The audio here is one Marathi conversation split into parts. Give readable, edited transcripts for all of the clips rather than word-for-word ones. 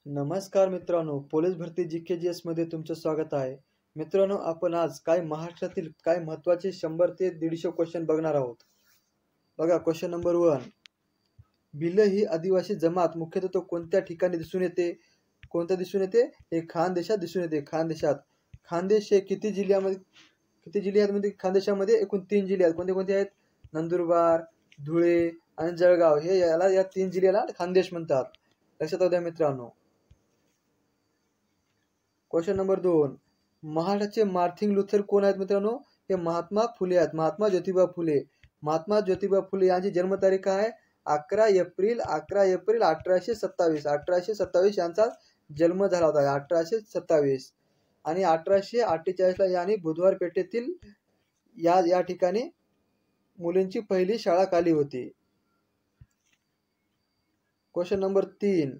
नमस्कार मित्रांनो, पोलीस भरती GKGS मध्ये तुमचं स्वागत आहे. मित्रांनो, आपण आज महाराष्ट्रातील काय महत्त्वाचे 100 ते 150 क्वेश्चन बघणार आहोत. बघा, क्वेश्चन नंबर 1. भिल्ल ही आदिवासी जमात मुख्यतः कोणत्या ठिकाणी दिसून येते? कोणत्या दिसून येते? हे खानदेशात दिसून येते. खानदेशात. खानदेश हे किती जिल्ह्यामध्ये? खानदेशामध्ये एकूण 3 जिल्हे आहेत. कोणते कोणते आहेत? नंदुरबार, धुळे आणि जळगाव. या 3 जिल्ह्याला खानदेश म्हणतात. लक्षात राहू द्या मित्रांनो. Question number 2. महाराष्ट्राचे मार्टिन लुथर कोण आहेत मित्रांनो? हे महात्मा फुले आहेत. महात्मा ज्योतिबा फुले. महात्मा ज्योतिबा फुले यांची जन्मतारीख आहे 11 एप्रिल 1827. 1827 यांचा जन्म झाला होता. 1827 आणि 1848 ला यांनी बुधवार पेठेतील या ठिकाणी मुलींची पहिली शाळा काढली होती. Question number 3.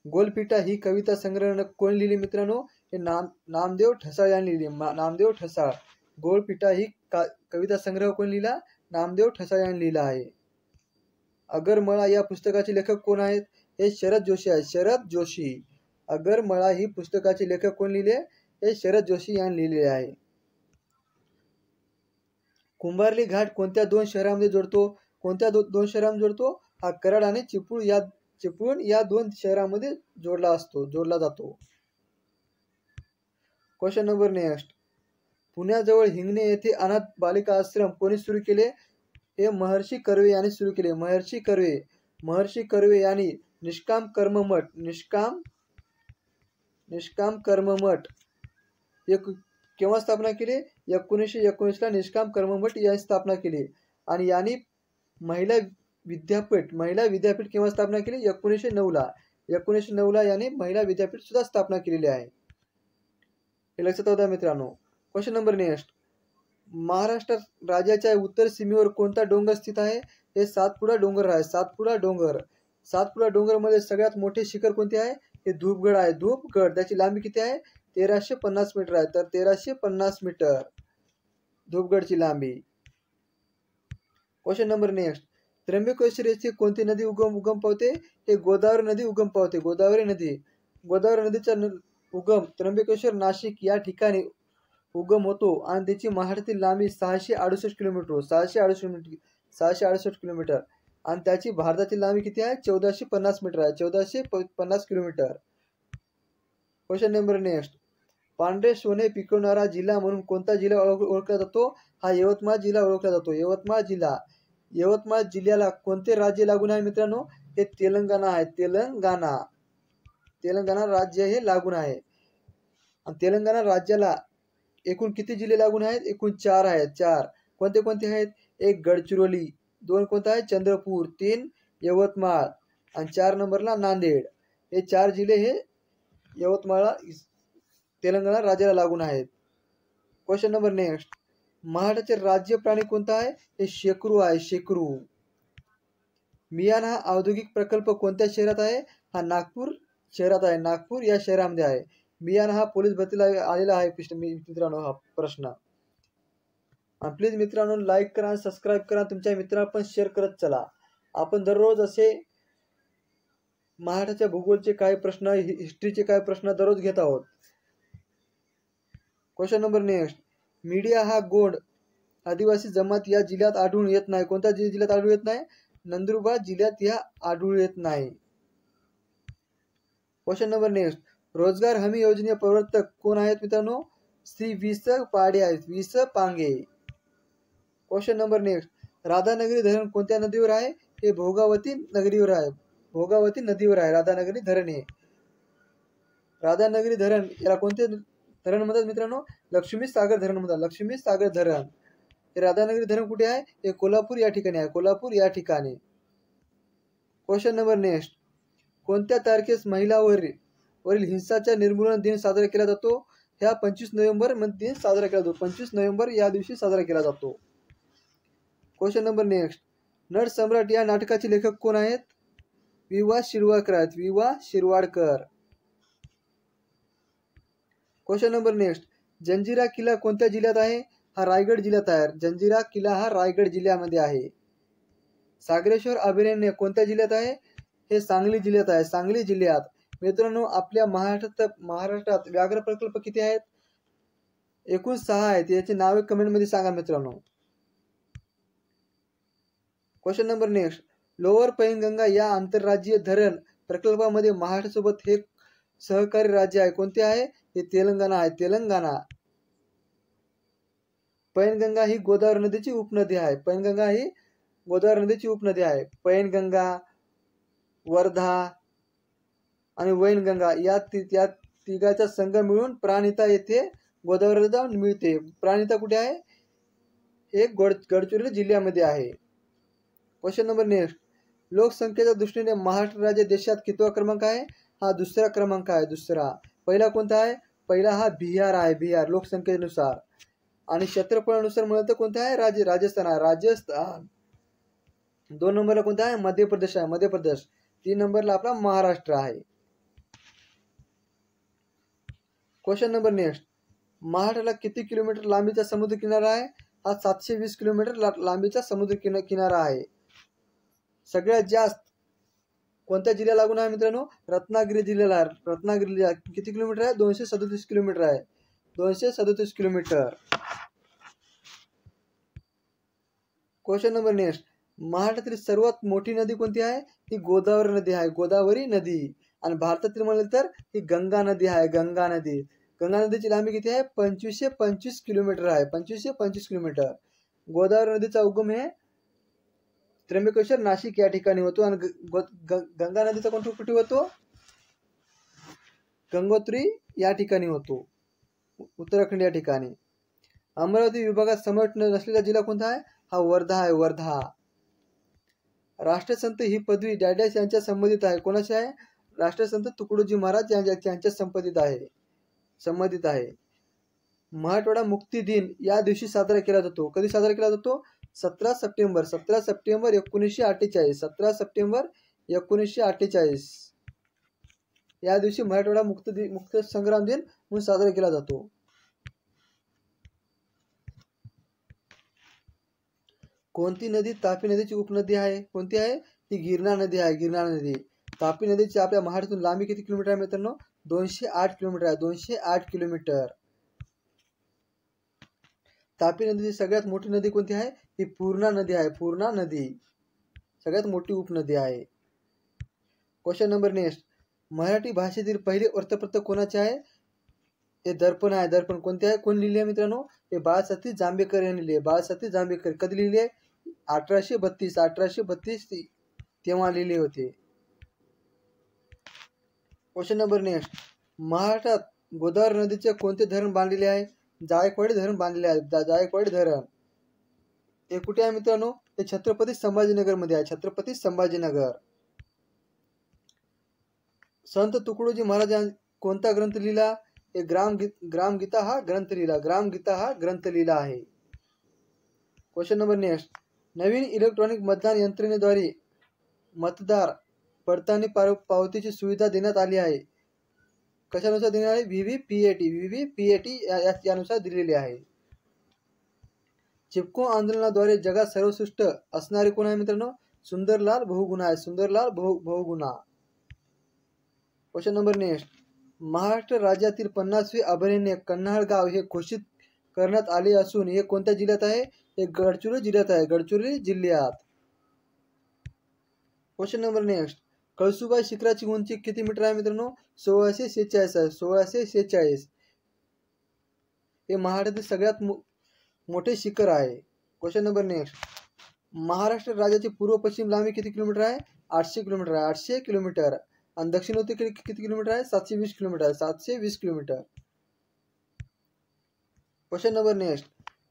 गोलपिटा ही कविता संग्रह कोण लिहिली मित्रांनो? हे नामदेव ठसाळ यांनी लिहिली. नामदेव ठसाळ. गोलपिटा ही कविता संग्रह कोण लिहिला? नामदेव ठसाळ यांनी लिहिला आहे. अगरमळा या पुस्तकाचे लेखक कोण आहेत? हे शरद जोशी आहेत. शरद जोशी. अगरमळा ही पुस्तकाचे लेखक कोण लिहिले? हे शरद जोशी यांनी लिहिलेले आहे. कुंभारली घाट कोणत्या 2 शहरांमध्ये जोडतो? कोणत्या 2 शहरांमध्ये जोडतो? हा कराड आणि चिपळूण या 2 शहरांमध्ये जोडला जातो. Question number next. पुण्याजवळ हिंगणे येथे अनाथ बालिका आश्रम कोणी सुरू केले? हे महर्षी कर्वे यांनी सुरू केले. महर्षी कर्वे यांनी निष्काम कर्ममठ केव्हा स्थापना केली? 1919 ला निष्काम कर्ममठ यांनी स्थापना केली. आणि यांनी महिला विद्यापीठ केव्हा स्थापना केली? 1909 ला. 1909 ला यांनी महिला विद्यापीठ सुद्धा स्थापना केलेली आहे. हे लक्षात राहू द्या मित्रांनो. Question number next. महाराष्ट्र राज्याच्या उत्तर सीमेवर कोणता डोंगर स्थित आहे? हे सातपुडा डोंगर आहे. सातपुडा डोंगर मध्ये सगळ्यात मोठे शिखर कोणते आहे? हे धूपगड आहे. धूपगड. त्याची लांबी किती आहे? 1350 मीटर आहे. तर 1350 मीटर धूपगडची लांबी. Question number next. त्र्यंबकेश्वर येथे कोणती नदी उगम पावते? हे गोदावरी नदी उगम पावते. गोदावरी नदीचा उगम त्र्यंबकेश्वर नाशिक या ठिकाणी उगम होतो आणि त्याची महाराष्ट्रातील लांबी 668 किलोमीटर. 668 किलोमीटर आणि त्याची भारतातील लांबी किती आहे? 1450 मीटर आहे. 1450 किलोमीटर. Question number next. पांढरे सोने पिकवणारा जिल्हा म्हणून कोणता जिल्हा ओळखला जातो? हा यवतमाळ जिल्हा ओळखला जातो. यवतमाळ जिल्ह्याला कोणते राज्य लागून आहे मित्रांनो? हे तेलंगणा आहे. तेलंगणा राज्य हे लागून आहे. आणि तेलंगणा राज्याला एकूण किती जिल्हे लागून आहेत? एकूण 4 आहेत. 4 कोणते कोणते आहेत? 1 गडचिरोली, 2 कोणता आहे? चंद्रपूर, 3 यवतमाळ आणि 4 नंबरला नांदेड. हे 4 जिल्हे हे तेलंगणा राज्याला लागून आहेत. Question number next. महाराष्ट्राचे राज्य प्राणी कोणता आहे? हे शेकरू आहे. शेकरू. मियान हा औद्योगिक प्रकल्प कोणत्या शहरात आहे? हा नागपूर शहरात आहे. नागपूर या शहरामध्ये आहे. मियान हा पोलीस भरतीला आलेला आहे मित्रांनो हा प्रश्न. प्लीज मित्रांनो लाईक करा, सबस्क्राईब करा, तुमच्या मित्रांना पण शेअर करत चला. आपण दररोज असे महाराष्ट्राच्या भूगोलचे काही प्रश्न, हिस्ट्रीचे काही प्रश्न दररोज घेत आहोत. Question number next. मीडिया हा गोंड आदिवासी जमात या जिल्ह्यात आढळून येत नाही. कोणत्या जिल्ह्यात आढळून येत नाही? नंदुरबार जिल्ह्यात या आढळून येत नाही. Question number next. रोजगार हमी योजने प्रवर्तक कोण आहेत मित्रांनो? श्री वीस पाडे आहेत. वीस पांगे. Question number next. राधानगरी धरण कोणत्या नदीवर आहे? हे भोगावती नदीवर आहे. राधानगरी धरण हे. राधानगरी धरण याला कोणते धरण म्हणतात मित्रांनो? लक्ष्मी सागर धरण म्हणतात. लक्ष्मी सागर धरण. हे राधानगरी धरण कुठे आहे? हे कोल्हापूर या ठिकाणी आहे. कोल्हापूर या ठिकाणी. Question number next. कोणत्या तारखेस महिलांवरील हिंसाचार निर्मूलन दिन साजरा केला जातो? ह्या 25 नोव्हेंबर दिन साजरा केला जातो. 25 नोव्हेंबर या दिवशी साजरा केला जातो. Question number next. नटसम्राट या नाटकाचे लेखक कोण आहेत? वि.वा. शिरवाडकर आहेत. Vi Va. Shirwadkar. Question number next. Janjira किल्ला कोणत्या जिल्ह्यात आहे? हा रायगड जिल्ह्यात आहे. जंजिरा किल्ला हा रायगड जिल्ह्यामध्ये आहे. सागरेश्वर अभयारण्य कोणत्या जिल्ह्यात आहे? हे सांगली जिल्ह्यात आहे. सांगली जिल्ह्यात. मित्रांनो आपल्या महाराष्ट्रात व्याघ्र प्रकल्प किती आहेत? एकूण 6 आहेत. याची नावे कमेंट मध्ये सांगा मित्रांनो. Question number next, lower Painganga या आंतरराज्यीय धरण प्रकल्पामध्ये महाराष्ट्रासोबत हे सहकारी राज्य आहे. कोणते आहे? हे तेलंगणा आहे. तेलंगणा. पैनगंगा ही गोदावरी नदीची उपनदी आहे. पैनगंगा ही गोदावरी नदीची उपनदी आहे. पैनगंगा, वर्धा आणि वैनगंगा या तिघाचा संगम मिळून प्राणहिता येथे गोदावरीला जाऊन मिळते. प्राणहिता कुठे आहे? हे गडचिरोली जिल्ह्यामध्ये आहे. क्वेश्चन नंबर नेक्स्ट, लोकसंख्येच्या दृष्टीने महाराष्ट्र राज्य देशात कितवा क्रमांक आहे? हा दुसरा क्रमांक आहे. दुसरा. पहिला कोणता आहे? पहिला हा बिहार आहे. बिहार लोकसंख्येनुसार. आणि क्षेत्रफळानुसार म्हणलं तर कोणता आहे? राजस्थान आहे. राजस्थान. 2 नंबरला कोणता आहे? मध्य प्रदेश आहे. मध्य प्रदेश. 3 नंबरला आपला महाराष्ट्र आहे. क्वेश्चन नंबर नेक्स्ट, महाराष्ट्राला किती किलोमीटर लांबीचा समुद्र किनारा आहे? हा 720 किलोमीटर लांबीचा समुद्र किनारा आहे. सगळ्यात जास्त कोणत्या जिल्ह्याला लागून आहे मित्रांनो? रत्नागिरी जिल्ह्याला. रत्नागिरी जिल्हा किती किलोमीटर आहे? 237 किलोमीटर आहे. 237 किलोमीटर. क्वेश्चन नंबर नेक्स्ट, महाराष्ट्रातील सर्वात मोठी नदी कोणती आहे? ही गोदावरी नदी आहे. गोदावरी नदी. आणि भारतातील म्हणलं तर ही गंगा नदी आहे. गंगा नदी. गंगा नदीची लांबी किती आहे? 2525 किलोमीटर आहे. 2525 किलोमीटर. गोदावरी नदीचा उगम हे त्र्यंबकेश्वर नाशिक या ठिकाणी होतो. आणि गंगा नदीचा कोणता कुठे होतो? गंगोत्री या ठिकाणी होतो. उत्तराखंड या ठिकाणी. अमरावती विभागात समाविष्ट नसलेला जिल्हा कोणता आहे? हा वर्धा आहे. वर्धा. राष्ट्रसंत ही पदवी डॅडॅश यांच्या संबंधित आहे. कोणाची आहे? राष्ट्रसंत तुकडोजी महाराज यांच्या संबंधित आहे. मराठवाडा मुक्ती दिन या दिवशी साजरा केला जातो. कधी साजरा केला जातो? 17 सप्टेंबर. 17 सप्टेंबर 1948. 17 सप्टेंबर 1948 या दिवशी मराठवाडा मुक्त संग्राम दिन म्हणून साजरा केला जातो. कोणती नदी तापी नदीची उपनदी आहे? कोणती आहे? ही गिरणा नदी आहे. गिरणा नदी. तापी नदीची आपल्या महाराष्ट्रातून लांबी किती किलोमीटर आहे मित्रांनो? 208 किलोमीटर आहे. 208 किलोमीटर. तापी नदीची सगळ्यात मोठी नदी कोणती आहे? ही पूर्णा नदी आहे. पूर्णा नदी सगळ्यात मोठी उपनदी आहे. क्वेश्चन नंबर नेक्स्ट, मराठी भाषेतील पहिले वृत्तपत्र कोणाचे आहे? हे दर्पण आहे. दर्पण कोणते आहे? कोण लिहिले आहे मित्रांनो? हे बाळशास्त्री जांभेकर यांनी लिहिले. बाळशास्त्री जांभेकर. कधी लिहिले? 1832. 1832 तेव्हा लिहिले होते. क्वेश्चन नंबर नेक्स्ट, महाराष्ट्रात गोदावरी नदीचे कोणते धरण बांधलेले आहे? जायकवाडी धरण बांधलेले आहे. जायकवाडी धरण. हे कुठे आहे मित्रांनो? हे छत्रपती संभाजीनगर मध्ये आहे. छत्रपती संभाजीनगर. संत तुकडोजी महाराज कोणता ग्रंथ लिहिला? हे ग्रामगीता हा ग्रंथ लिहिला. ग्रामगीता हा ग्रंथ लिहिला आहे. क्वेश्चन नंबर नेक्स्ट, नवीन इलेक्ट्रॉनिक मतदान यंत्रणेद्वारे मतदार पडताळणी पावतीची सुविधा देण्यात आली आहे. कशानुसार देण्यात आली? व्हीव्हीपीएटी यानुसार दिलेली आहे. चिपको आंदोलनाद्वारे जगात सर्वश्रेष्ठ असणारे कोण आहे मित्रांनो? सुंदरलाल बहुगुणा आहे. Sundarlal Bahuguna. Question number next, Maharashtra राज्यातील 50वे अभयारण्य कन्हाळगाव हे घोषित करण्यात आले असून हे कोणत्या जिल्ह्यात आहे? हे गडचिरोली जिल्ह्यात आहे. गडचिरोली जिल्ह्यात. क्वेश्चन नंबर नेक्स्ट, कळसुबाई शिखराची उंची किती मीटर आहे मित्रांनो? 1646 आहे. 1646. हे महाराष्ट्रातील सगळ्यात मोठे शिखर आहे. क्वेश्चन नंबर नेक्स्ट, महाराष्ट्र राज्याची पूर्व पश्चिम लांबी किती किलोमीटर आहे? 800 किलोमीटर आहे. 800 किलोमीटर. आणि दक्षिण उत्तर किती किलोमीटर आहे? 720 किलोमीटर आहे. 720 kilometre. Question number next,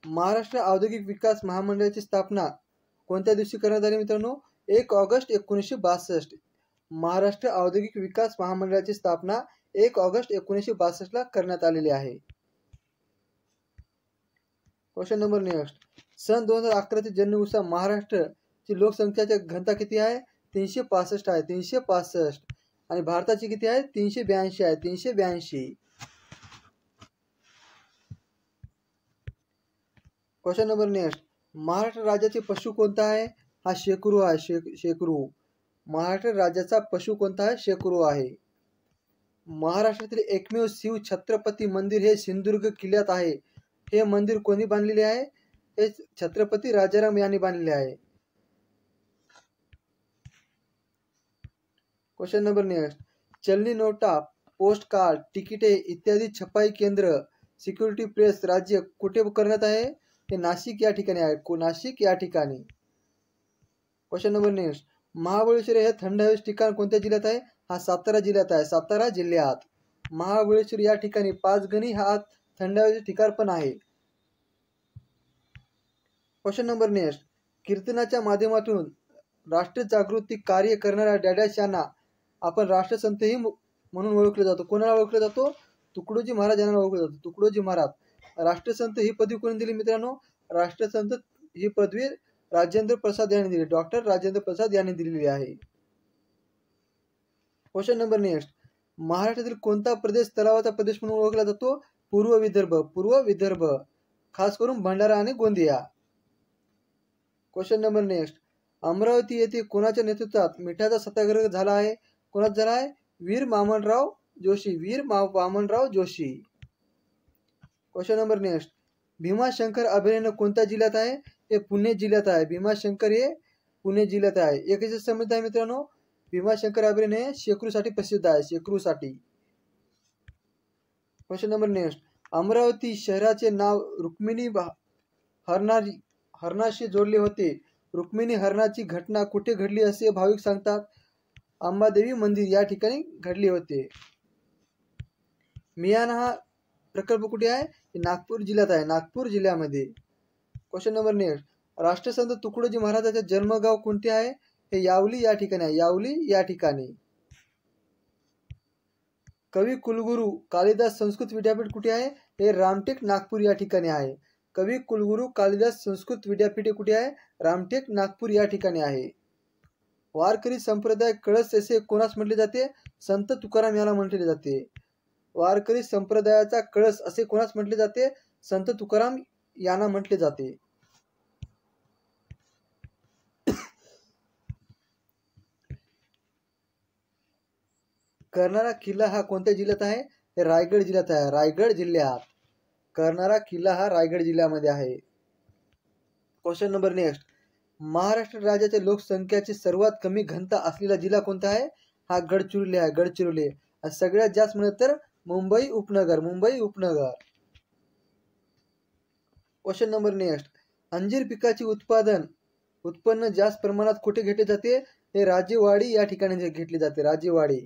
Maharashtra औद्योगिक विकास महामंडळाची स्थापना कोणत्या दिवशी करण्यात आली मित्रांनो? 1 ऑगस्ट 1962. महाराष्ट्र औद्योगिक विकास महामंडळाची स्थापना 1 ऑगस्ट 1962 ला करण्यात आलेली आहे. क्वेश्चन नंबर नेक्स्ट, सन 2011 च्या जनगणनेनुसार महाराष्ट्राची लोकसंख्याची घनता किती आहे? 365 आहे. 365. आणि भारताची किती आहे? 382 आहे. 382. क्वेश्चन नंबर नेक्स्ट, महाराष्ट्र राज्याचे पशु कोणता आहे? हा शेकरू आहे. शेकरू. महाराष्ट्र राज्याचा पशु कोणता आहे? शेकरू आहे. महाराष्ट्रातील एकमेव शिव छत्रपती मंदिर हे सिंधुदुर्ग किल्ल्यात आहे. हे मंदिर कोणी बांधलेले आहे? हे छत्रपती राजाराम यांनी बांधलेले आहे. Question number next. चलनी नोटा, पोस्ट कार्ड, तिकिटे इत्यादी छपाई केंद्र, सिक्युरिटी प्रेस राज्य कुठे करण्यात आहे? हे नाशिक या ठिकाणी आहे. नाशिक या ठिकाणी. Question number next. महाबळेश्वर हे थंड हवेचे ठिकाण कोणत्या जिल्ह्यात आहे? हा सातारा जिल्ह्यात आहे. सातारा जिल्ह्यात. महाबळेश्वर या ठिकाणी पाचगणी हा थंड हवेचे ठिकाण पण आहे. Question number next. कीर्तनाच्या माध्यमातून राष्ट्र जागृती कार्य करणाऱ्या डॅडॅश यांना आपण राष्ट्रसंतही म्हणून ओळखले जातो. कोणाला ओळखले जातो? तुकडोजी महाराज यांना ओळखले जातो. तुकडोजी महाराज. राष्ट्रसंत ही पदवी कोणी दिली मित्रांनो? राष्ट्रसंत ही पदवी राजेंद्र प्रसाद यांनी दिली. डॉक्टर राजेंद्र प्रसाद यांनी दिलेली आहे. Question number next. महाराष्ट्रातील कोणता प्रदेश तलावाचा प्रदेश म्हणून ओळखला जातो? पूर्व विदर्भ. पूर्व विदर्भ. खास करून भंडारा आणि Gondia. Question number next. Amravati येथे कोणाच्या नेतृत्वात मिठाचा सत्याग्रह झाला आहे? कोणाचा झाला आहे? Veer Vamanrao Joshi. Veer Vamanrao Joshi. Question number next. Bhimashankar अभयारण्य कोणत्या जिल्ह्यात आहे? हे पुणे जिल्ह्यात आहे. भीमाशंकर हे पुणे जिल्ह्यात आहे. एक समजत आहे मित्रांनो, भीमाशंकर अभयारण्य शेकरूसाठी प्रसिद्ध आहे. शेकरूसाठी. Question number next. अमरावती शहराचे नाव रुक्मिणी हरणाशी जोडले होते. रुक्मिणी हरणाची घटना कुठे घडली असे भाविक सांगतात? अंबादेवी मंदिर या ठिकाणी घडली होते. मियाना हा प्रकल्प कुठे आहे? नागपूर जिल्ह्यात आहे. नागपूर जिल्ह्यामध्ये. Question number next. राष्ट्रसंत तुकडोजी महाराजांचे जन्मगाव कोणते आहे? हे यावली या ठिकाणी आहे. यावली या ठिकाणी. कवी कुलगुरू कालिदास संस्कृत विद्यापीठ कुठे आहे? हे रामटेक नागपूर या ठिकाणी आहे. कवी कुलगुरू कालिदास संस्कृत विद्यापीठ कुठे आहे? रामटेक नागपूर या ठिकाणी आहे. वारकरी संप्रदाय कळस असे कोणास म्हटले जाते? संत तुकाराम याला म्हटले जाते. वारकरी संप्रदायाचा कळस असे कोणास म्हटले जाते? संत तुकाराम यांना म्हटले जाते. करणारा किल्ला हा कोणत्या जिल्ह्यात आहे? हे रायगड जिल्ह्यात आहे. रायगड जिल्ह्यात. करणारा किल्ला हा रायगड जिल्ह्यामध्ये आहे. Question number next. महाराष्ट्र राज्याच्या लोकसंख्येची सर्वात कमी घनता असलेला जिल्हा कोणता आहे? हा गडचिरोली आहे. गडचिरोली. सगळ्यात जास्त म्हणत तर मुंबई उपनगर. मुंबई उपनगर. Question number next. अंजीर पिकाचे उत्पन्न जास्त प्रमाणात कुठे घेतले जाते? हे राजेवाडी या ठिकाणी घेतले जाते. राजेवाडी.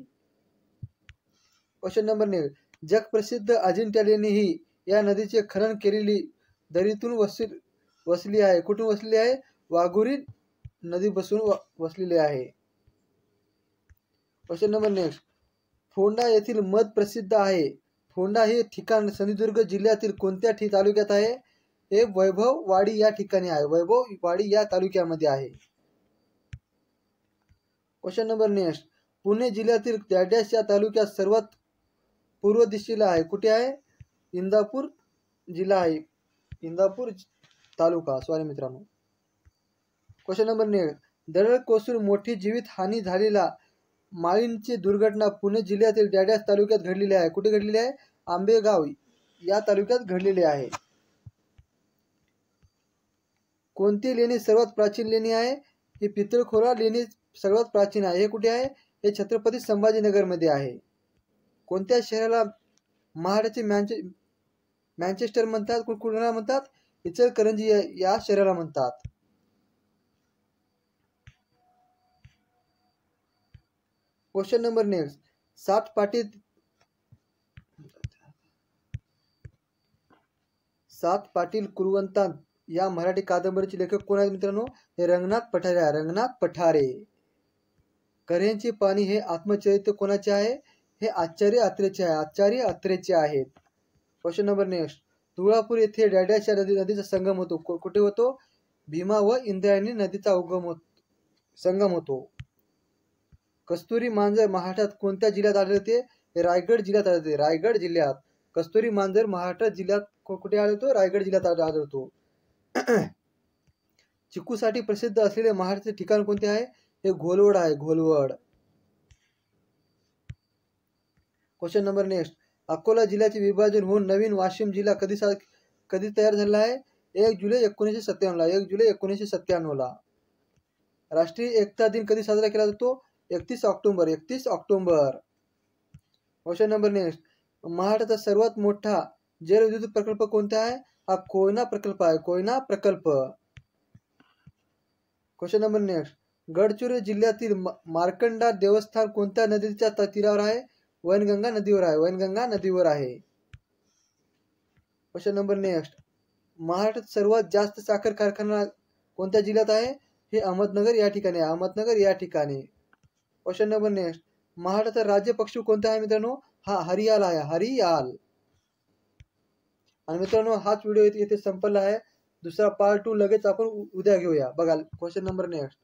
Question number next. जगप्रसिद्ध अजिंठा लेणी ही या नदीचे खनन केलेली दरीतून वसली आहे. कुठून वसलेली आहे? वाघोरी नदी बसून वसलेली आहे. Question number next. फोंडा येथील मध प्रसिद्ध आहे. फोंडा हे ठिकाण सिंधुदुर्ग जिल्ह्यातील कोणत्या तालुक्यात आहे? हे वैभववाडी या ठिकाणी आहे. वैभववाडी या तालुक्यामध्ये आहे. Question number next. पुणे जिल्ह्यातील डॅडॅश या तालुक्यात सर्वात पूर्व दिशेला आहे. कुठे आहे? इंदापूर जिल्हा आहे. इंदापूर तालुका. सॉरी मित्रांनो. Question number next. दरड कोसळून मोठी जीवित हानी झालेला माळीणची दुर्घटना पुणे जिल्ह्यातील डॅडॅश तालुक्यात घडलेली आहे. कुठे घडलेली आहे? आंबेगाव या तालुक्यात घडलेली आहे. कोणती लेणी सर्वात प्राचीन लेणी आहे? ही पितळखोरा लेणी सर्वात प्राचीन आहे. हे कुठे आहे? हे छत्रपती संभाजीनगर मध्ये आहे. कोणत्या शहराला महाराष्ट्राचे मँचेस्टर म्हणतात? कुणाला म्हणतात? इचलकरंजी या शहराला म्हणतात. Question number next. सात पाटील कुरवंता या मराठी कादंबरीचे लेखक कोण आहेत मित्रांनो? हे रंगनाथ पठारे आहे. रंगनाथ पठारे. कऱ्यांची पाणी हे आत्मचरित्र कोणाचे आहे? हे आचार्य अत्रेचे आहे. आचार्य अत्रेचे आहेत. Question number next. तुळापूर येथे डॅडॅश या नदीचा संगम होतो. कुठे होतो? भीमा व इंद्रायणी नदीचा संगम होतो. कस्तुरी मांजर महाराष्ट्रात कोणत्या जिल्ह्यात आढळते? हे रायगड जिल्ह्यात आढळते. रायगड जिल्ह्यात. कस्तुरी मांजर महाराष्ट्र जिल्ह्यात कुठे आढळतो? रायगड जिल्ह्यात आढळतो. चिकूसाठी प्रसिद्ध असलेले महाराष्ट्राचे ठिकाण कोणते आहे? हे घोलवड आहे. Gholvad. Question number next, Akola जिल्ह्याचे विभाजन होऊन नवीन वाशिम जिल्हा कधी तयार झाला आहे? 1 जुलै 1997 ला, 1 जुलै 1997 ला. राष्ट्रीय एकता दिन कधी साजरा केला जातो? 31 October, 31 October. Question number next, महाराष्ट्राचा सर्वात मोठा जलविद्युत प्रकल्प कोणता आहे? हा कोयना प्रकल्प आहे, कोयना प्रकल्प. क्वेश्चन नंबर नेक्स्ट, गडचिरोली जिल्ह्यातील मार्कंडा देवस्थान कोणत्या नदीच्या तीरावर आहे? वैनगंगा नदीवर आहे, वैनगंगा नदीवर आहे. क्वेश्चन नंबर नेक्स्ट, महाराष्ट्रात सर्वात जास्त साखर कारखाना कोणत्या जिल्ह्यात आहे? हे अहमदनगर या ठिकाणी आहे, अहमदनगर या ठिकाणी. क्वेश्चन नंबर नेक्स्ट, महाराष्ट्राचा राज्य पक्षी कोणता आहे मित्रांनो? हा हरियाल आहे, हरियाल. आणि मित्रांनो हाच व्हिडिओ इथे संपला आहे. दुसरा पार्ट 2 लगेच आपण उद्या घेऊया. बघा क्वेश्चन नंबर नेक्स्ट,